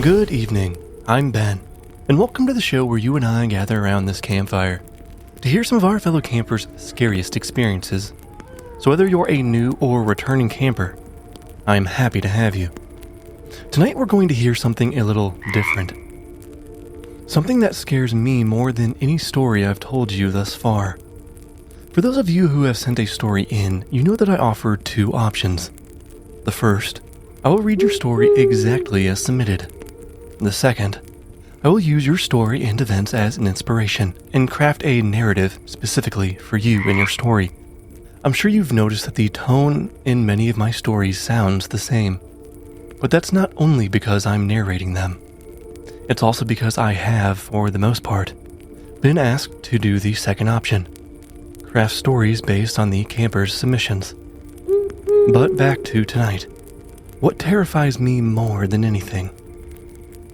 Good evening, I'm Ben, and welcome to the show where you and I gather around this campfire to hear some of our fellow campers' scariest experiences. So whether you're a new or returning camper, I'm happy to have you. Tonight we're going to hear something a little different. Something that scares me more than any story I've told you thus far. For those of you who have sent a story in, you know that I offer two options. The first, I will read your story exactly as submitted. The second, I will use your story and events as an inspiration and craft a narrative specifically for you and your story. I'm sure you've noticed that the tone in many of my stories sounds the same, but that's not only because I'm narrating them. It's also because I have, for the most part, been asked to do the second option, craft stories based on the campers' submissions. But back to tonight. What terrifies me more than anything?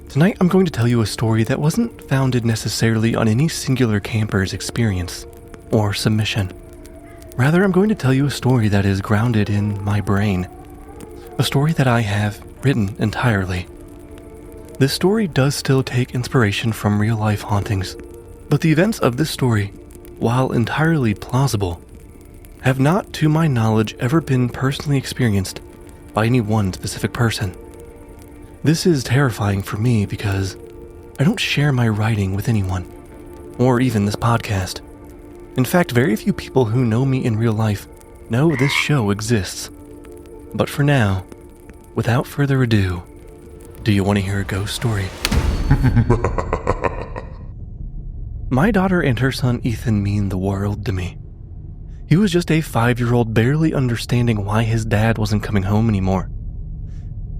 Tonight I'm going to tell you a story that wasn't founded necessarily on any singular camper's experience or submission. Rather, I'm going to tell you a story that is grounded in my brain. A story that I have written entirely. This story does still take inspiration from real-life hauntings, but the events of this story, while entirely plausible, have not, to my knowledge, ever been personally experienced by any one specific person. This is terrifying for me because I don't share my writing with anyone, or even this podcast. In fact, very few people who know me in real life know this show exists. But for now, without further ado, do you want to hear a ghost story? My daughter and her son Ethan mean the world to me. He was just a 5-year-old barely understanding why his dad wasn't coming home anymore.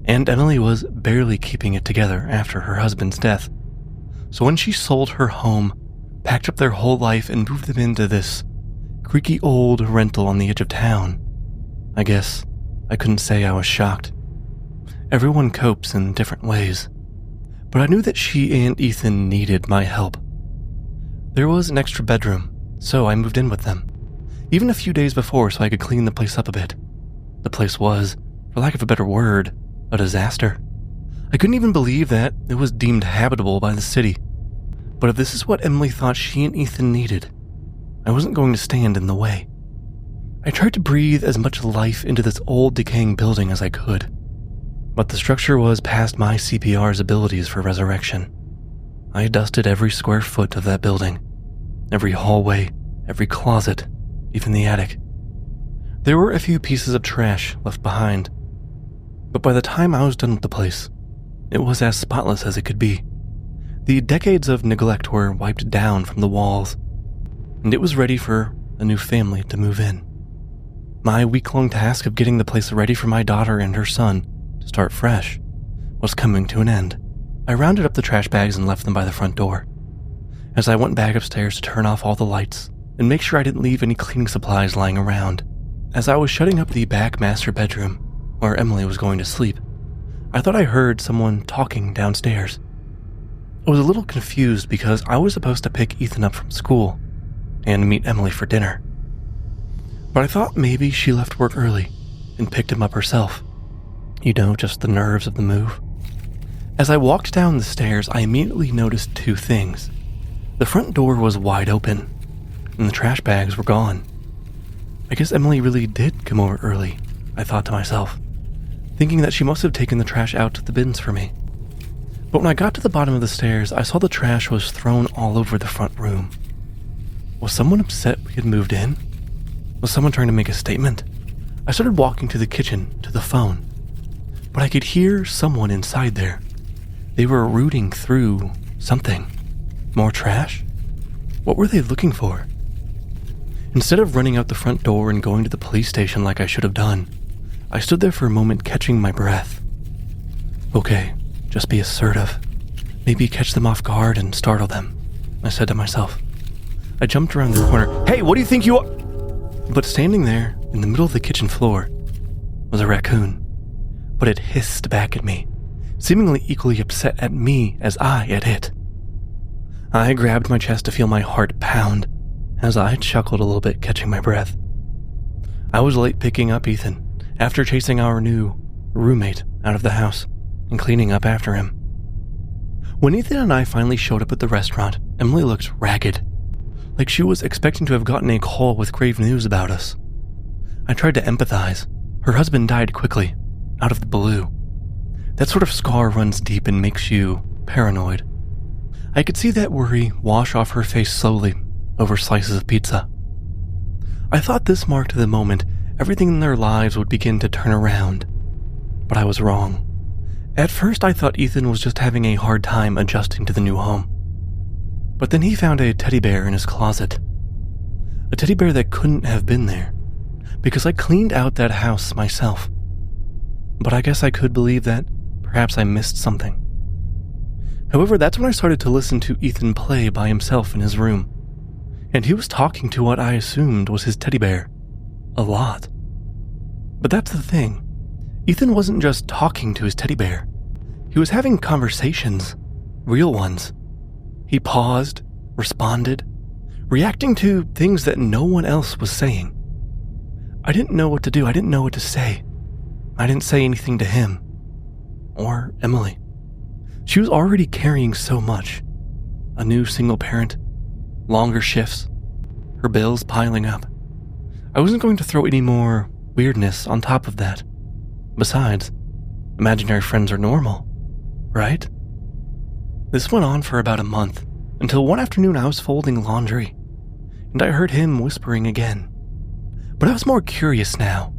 And Emily was barely keeping it together after her husband's death. So when she sold her home, packed up their whole life and moved them into this creaky old rental on the edge of town, I guess I couldn't say I was shocked. Everyone copes in different ways, but I knew that she and Ethan needed my help. There was an extra bedroom, so I moved in with them, even a few days before so I could clean the place up a bit. The place was, for lack of a better word, a disaster. I couldn't even believe that it was deemed habitable by the city. But if this is what Emily thought she and Ethan needed, I wasn't going to stand in the way. I tried to breathe as much life into this old decaying building as I could, but the structure was past my CPR's abilities for resurrection. I dusted every square foot of that building, every hallway, every closet, even the attic. There were a few pieces of trash left behind, but by the time I was done with the place, it was as spotless as it could be. The decades of neglect were wiped down from the walls, and it was ready for a new family to move in. My week-long task of getting the place ready for my daughter and her son to start fresh was coming to an end. I rounded up the trash bags and left them by the front door. As I went back upstairs to turn off all the lights and make sure I didn't leave any cleaning supplies lying around, as I was shutting up the back master bedroom where Emily was going to sleep, I thought I heard someone talking downstairs. I was a little confused because I was supposed to pick Ethan up from school and meet Emily for dinner. But I thought maybe she left work early and picked him up herself. You know, just the nerves of the move. As I walked down the stairs, I immediately noticed two things. The front door was wide open, and the trash bags were gone. I guess Emily really did come over early, I thought to myself, thinking that she must have taken the trash out to the bins for me. But when I got to the bottom of the stairs, I saw the trash was thrown all over the front room. Was someone upset we had moved in? Was someone trying to make a statement? I started walking to the kitchen, to the phone, but I could hear someone inside there. They were rooting through something. More trash? What were they looking for? Instead of running out the front door and going to the police station like I should have done, I stood there for a moment catching my breath. Okay, just be assertive. Maybe catch them off guard and startle them, I said to myself. I jumped around the corner. Hey, what do you think you are? But standing there in the middle of the kitchen floor was a raccoon. But it hissed back at me, seemingly equally upset at me as I at it. I grabbed my chest to feel my heart pound as I chuckled a little bit, catching my breath. I was late picking up Ethan after chasing our new roommate out of the house and cleaning up after him. When Ethan and I finally showed up at the restaurant, Emily looked ragged, like she was expecting to have gotten a call with grave news about us. I tried to empathize. Her husband died quickly, out of the blue. That sort of scar runs deep and makes you paranoid. I could see that worry wash off her face slowly over slices of pizza. I thought this marked the moment everything in their lives would begin to turn around, but I was wrong. At first, I thought Ethan was just having a hard time adjusting to the new home. But then he found a teddy bear in his closet. A teddy bear that couldn't have been there, because I cleaned out that house myself. But I guess I could believe that perhaps I missed something. However, that's when I started to listen to Ethan play by himself in his room. And he was talking to what I assumed was his teddy bear. A lot. But that's the thing. Ethan wasn't just talking to his teddy bear. He was having conversations. Real ones. He paused, responded, reacting to things that no one else was saying. I didn't know what to do. I didn't know what to say. I didn't say anything to him. Or Emily. She was already carrying so much. A new single parent, longer shifts, her bills piling up. I wasn't going to throw any more weirdness on top of that. Besides, imaginary friends are normal, right? This went on for about a month, until one afternoon I was folding laundry, and I heard him whispering again. But I was more curious now,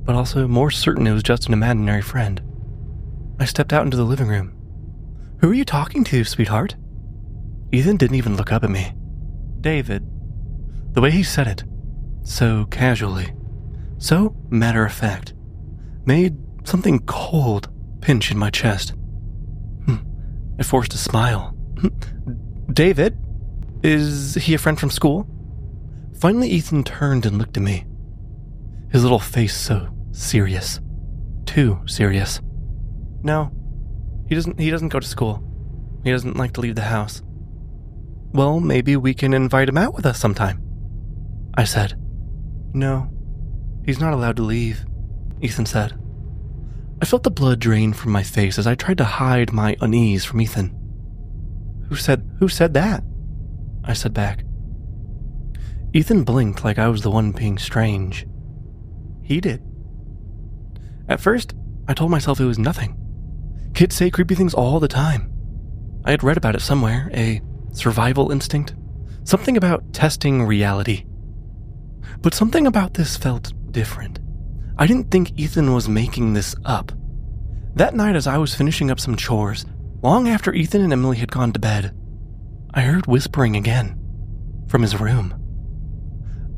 but also more certain it was just an imaginary friend. I stepped out into the living room. "Who are you talking to, sweetheart?" Ethan didn't even look up at me. "David." The way he said it, so casually, so matter-of-fact, made something cold pinch in my chest. I forced a smile. "David? Is he a friend from school?" Finally, Ethan turned and looked at me. His little face so serious. Too serious. "No, he doesn't go to school. He doesn't like to leave the house." "Well, maybe we can invite him out with us sometime," I said. "No, he's not allowed to leave," Ethan said. I felt the blood drain from my face as I tried to hide my unease from Ethan. Who said that?" I said back. Ethan blinked like I was the one being strange. "He did." At first, I told myself it was nothing. Kids say creepy things all the time. I had read about it somewhere, a survival instinct, something about testing reality. But something about this felt different. I didn't think Ethan was making this up. That night, as I was finishing up some chores, long after Ethan and Emily had gone to bed, I heard whispering again, from his room.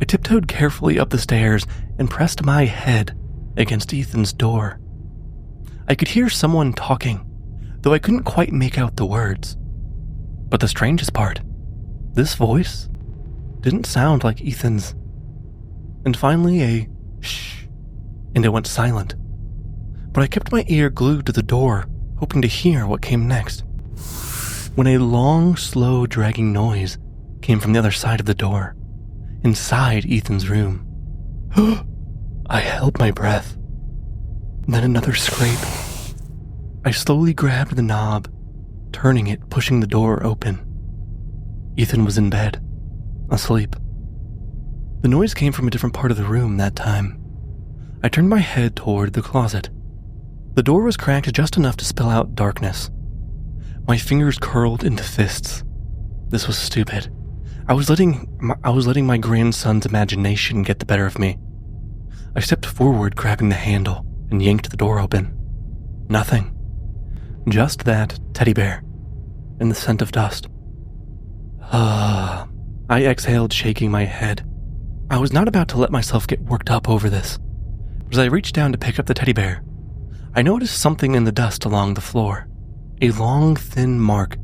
I tiptoed carefully up the stairs and pressed my head against Ethan's door. I could hear someone talking, though I couldn't quite make out the words. But the strangest part, this voice didn't sound like Ethan's. And finally a shh, and it went silent. But I kept my ear glued to the door, hoping to hear what came next. When a long, slow, dragging noise came from the other side of the door, inside Ethan's room. I held my breath. Then another scrape. I slowly grabbed the knob, turning it, pushing the door open. Ethan was in bed, asleep. The noise came from a different part of the room that time. I turned my head toward the closet. The door was cracked just enough to spill out darkness. My fingers curled into fists. This was stupid. I was letting my grandson's imagination get the better of me. I stepped forward, grabbing the handle, and yanked the door open. Nothing. Just that teddy bear, and the scent of dust. I exhaled, shaking my head. I was not about to let myself get worked up over this. As I reached down to pick up the teddy bear, I noticed something in the dust along the floor. A long, thin mark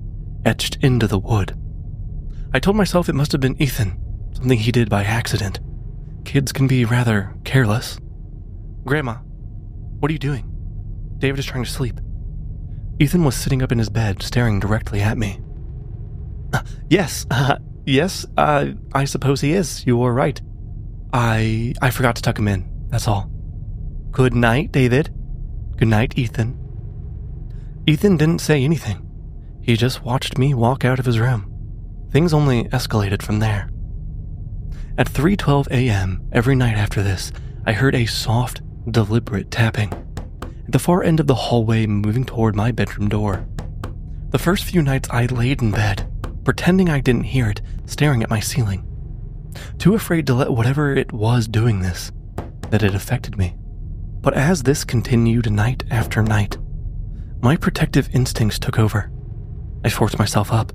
etched into the wood. I told myself it must have been Ethan, something he did by accident. Kids can be rather careless. "Grandma, what are you doing?" "David is trying to sleep." Ethan was sitting up in his bed, staring directly at me. Yes, I suppose he is. You were right. I forgot to tuck him in, that's all." "Good night, David." "Good night, Ethan." Ethan didn't say anything. He just watched me walk out of his room. Things only escalated from there. At 3:12 a.m. every night after this, I heard a soft, deliberate tapping at the far end of the hallway moving toward my bedroom door. The first few nights I laid in bed, pretending I didn't hear it, staring at my ceiling, too afraid to let whatever it was doing this, that it affected me. But as this continued night after night, my protective instincts took over. I forced myself up,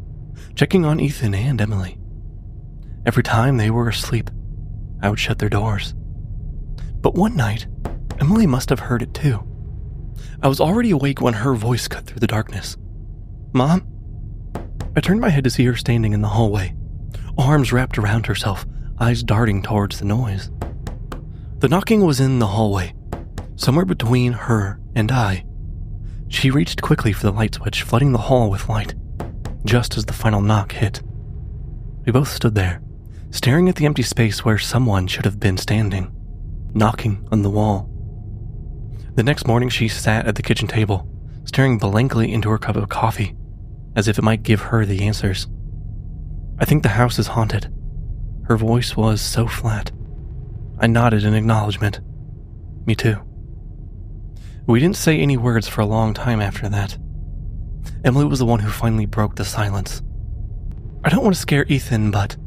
checking on Ethan and Emily. Every time they were asleep, I would shut their doors. But one night, Emily must have heard it too. I was already awake when her voice cut through the darkness. "Mom?" I turned my head to see her standing in the hallway, arms wrapped around herself, eyes darting towards the noise. The knocking was in the hallway, somewhere between her and I. She reached quickly for the light switch, flooding the hall with light, just as the final knock hit. We both stood there, staring at the empty space where someone should have been standing, knocking on the wall. The next morning, she sat at the kitchen table, staring blankly into her cup of coffee, as if it might give her the answers. "I think the house is haunted." Her voice was so flat. I nodded in acknowledgement. "Me too." We didn't say any words for a long time after that. Emily was the one who finally broke the silence. "I don't want to scare Ethan, but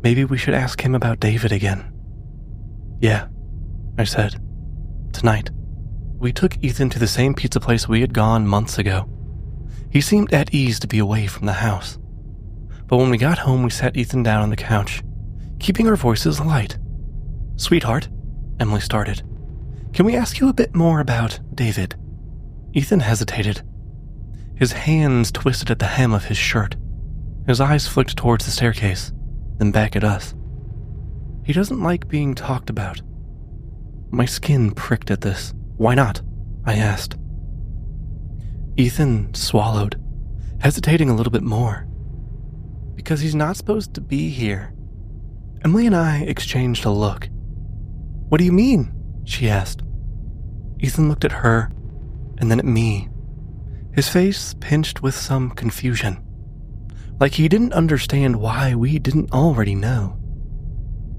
maybe we should ask him about David again." "Yeah," I said. "Tonight." We took Ethan to the same pizza place we had gone months ago. He seemed at ease to be away from the house. But when we got home, we sat Ethan down on the couch, keeping our voices light. "Sweetheart," Emily started, "can we ask you a bit more about David?" Ethan hesitated. His hands twisted at the hem of his shirt. His eyes flicked towards the staircase, then back at us. "He doesn't like being talked about." My skin pricked at this. "Why not?" I asked. Ethan swallowed, hesitating a little bit more. "Because he's not supposed to be here." Emily and I exchanged a look. "What do you mean?" she asked. Ethan looked at her, and then at me, his face pinched with some confusion, like he didn't understand why we didn't already know.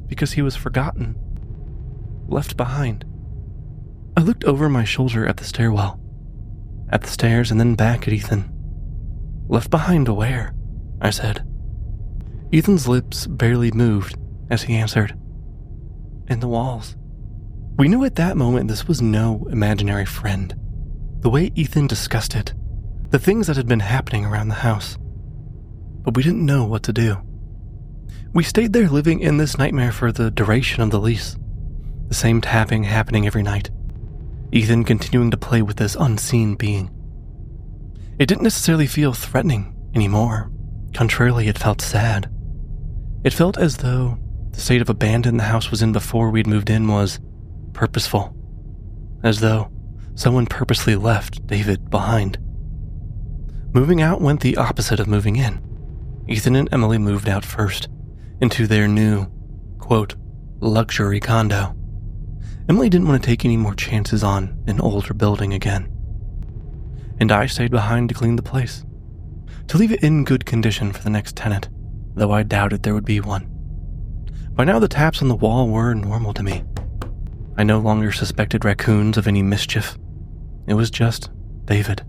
Because he was forgotten, left behind. I looked over my shoulder at the stairwell, at the stairs, and then back at Ethan. "Left behind where?" I said. Ethan's lips barely moved as he answered, "In the walls." We knew at that moment this was no imaginary friend. The way Ethan discussed it, the things that had been happening around the house. But we didn't know what to do. We stayed there living in this nightmare for the duration of the lease. The same tapping happening every night. Ethan continuing to play with this unseen being. It didn't necessarily feel threatening anymore. Contrarily, it felt sad. It felt as though the state of abandon the house was in before we'd moved in was purposeful. As though someone purposely left David behind. Moving out went the opposite of moving in. Ethan and Emily moved out first, into their new, quote, luxury condo. Emily didn't want to take any more chances on an older building again. And I stayed behind to clean the place, to leave it in good condition for the next tenant, though I doubted there would be one. By now the taps on the wall were normal to me. I no longer suspected raccoons of any mischief. It was just David.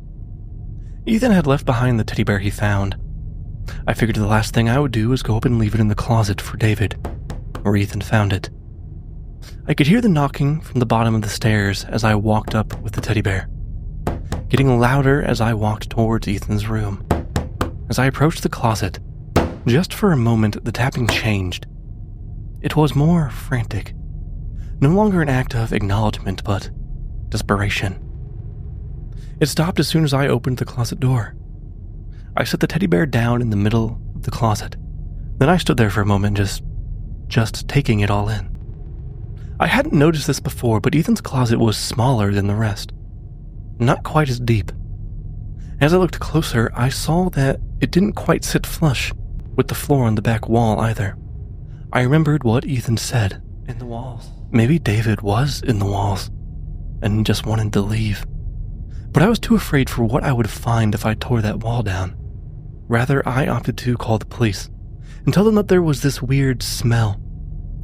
Ethan had left behind the teddy bear he found. I figured the last thing I would do was go up and leave it in the closet for David, where Ethan found it. I could hear the knocking from the bottom of the stairs as I walked up with the teddy bear, getting louder as I walked towards Ethan's room. As I approached the closet, just for a moment the tapping changed. It was more frantic, no longer an act of acknowledgement, but desperation. It stopped as soon as I opened the closet door. I set the teddy bear down in the middle of the closet. Then I stood there for a moment, just taking it all in. I hadn't noticed this before, but Ethan's closet was smaller than the rest. Not quite as deep. As I looked closer, I saw that it didn't quite sit flush with the floor on the back wall either. I remembered what Ethan said. In the walls. Maybe David was in the walls and just wanted to leave. But I was too afraid for what I would find if I tore that wall down. Rather, I opted to call the police and tell them that there was this weird smell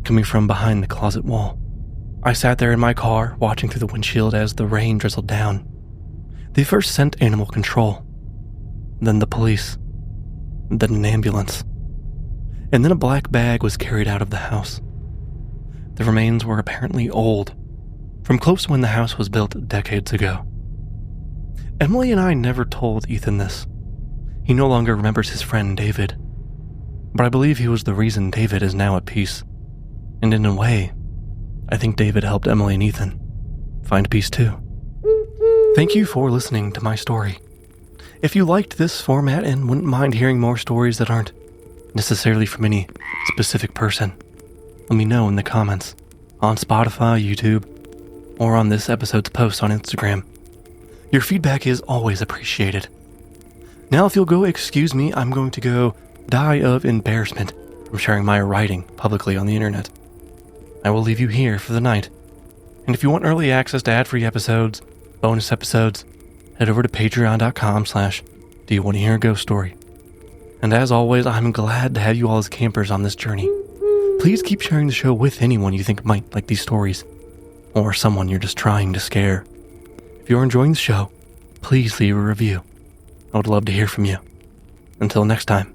coming from behind the closet wall. I sat there in my car, watching through the windshield as the rain drizzled down. They first sent animal control, then the police, then an ambulance, and then a black bag was carried out of the house. The remains were apparently old, from close to when the house was built decades ago. Emily and I never told Ethan this. He no longer remembers his friend David, but I believe he was the reason David is now at peace. And in a way, I think David helped Emily and Ethan find peace too. Thank you for listening to my story. If you liked this format and wouldn't mind hearing more stories that aren't necessarily from any specific person, let me know in the comments on Spotify, YouTube, or on this episode's post on Instagram. Your feedback is always appreciated. Now, if you'll go excuse me, I'm going to go die of embarrassment from sharing my writing publicly on the internet. I will leave you here for the night. And if you want early access to ad-free episodes, bonus episodes, head over to patreon.com/do you want to hear a ghost story. And as always, I'm glad to have you all as campers on this journey. Please keep sharing the show with anyone you think might like these stories, or someone you're just trying to scare. If you're enjoying the show, please leave a review. I would love to hear from you. Until next time.